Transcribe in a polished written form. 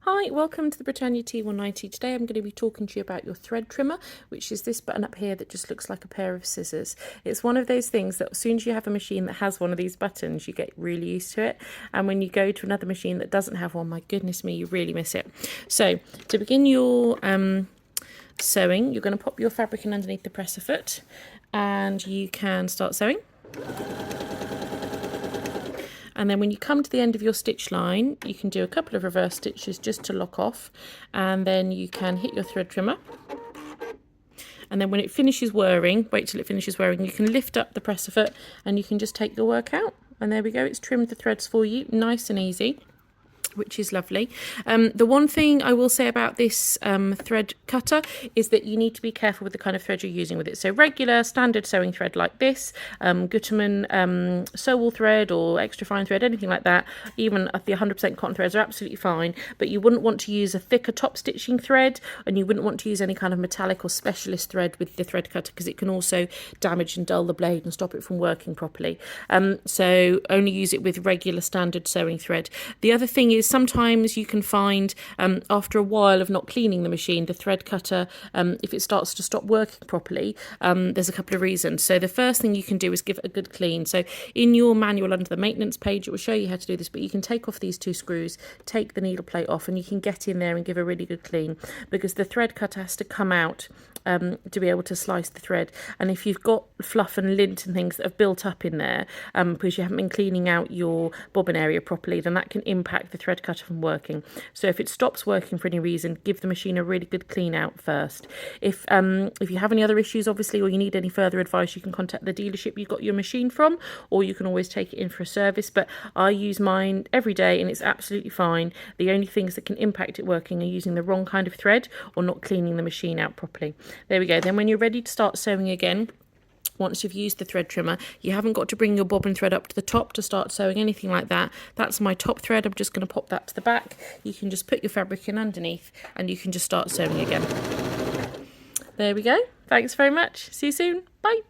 Hi, welcome to the Britannia T190. Today I'm going to be talking to you about your thread trimmer, which is this button up here that just looks like a pair of scissors. It's one of those things that as soon as you have a machine that has one of these buttons, you get really used to it. And when you go to another machine that doesn't have one, my goodness me, you really miss it. So to begin your sewing, you're going to pop your fabric in underneath the presser foot and you can start sewing. And then when you come to the end of your stitch line, you can do a couple of reverse stitches just to lock off, and then you can hit your thread trimmer. And then when it finishes whirring, wait till it finishes whirring, you can lift up the presser foot and you can just take your work out. And there we go, it's trimmed the threads for you, nice and easy, which is lovely. The one thing I will say about this thread cutter is that you need to be careful with the kind of thread you're using with it. So regular standard sewing thread like this, Gutermann sew wool thread or extra fine thread, anything like that, even the 100% cotton threads are absolutely fine, but you wouldn't want to use a thicker top stitching thread, and you wouldn't want to use any kind of metallic or specialist thread with the thread cutter because it can also damage and dull the blade and stop it from working properly. So only use it with regular standard sewing thread. The other thing is sometimes you can find after a while of not cleaning the machine, the thread cutter, if it starts to stop working properly, there's a couple of reasons. So the first thing you can do is give it a good clean. So in your manual under the maintenance page, it will show you how to do this, but you can take off these two screws, take the needle plate off, and you can get in there and give a really good clean, because the thread cutter has to come out to be able to slice the thread. And if you've got fluff and lint and things that have built up in there because you haven't been cleaning out your bobbin area properly, then that can impact the thread cutter from working. So if it stops working for any reason, give the machine a really good clean out first. If you have any other issues, obviously, or you need any further advice, you can contact the dealership you got your machine from, or you can always take it in for a service. But I use mine every day and it's absolutely fine. The only things that can impact it working are using the wrong kind of thread or not cleaning the machine out properly. There we go. Then when you're ready to start sewing again, once you've used the thread trimmer, you haven't got to bring your bobbin thread up to the top to start sewing, anything like that. That's my top thread. I'm just going to pop that to the back. You can just put your fabric in underneath and you can just start sewing again. There we go. Thanks very much. See you soon. Bye.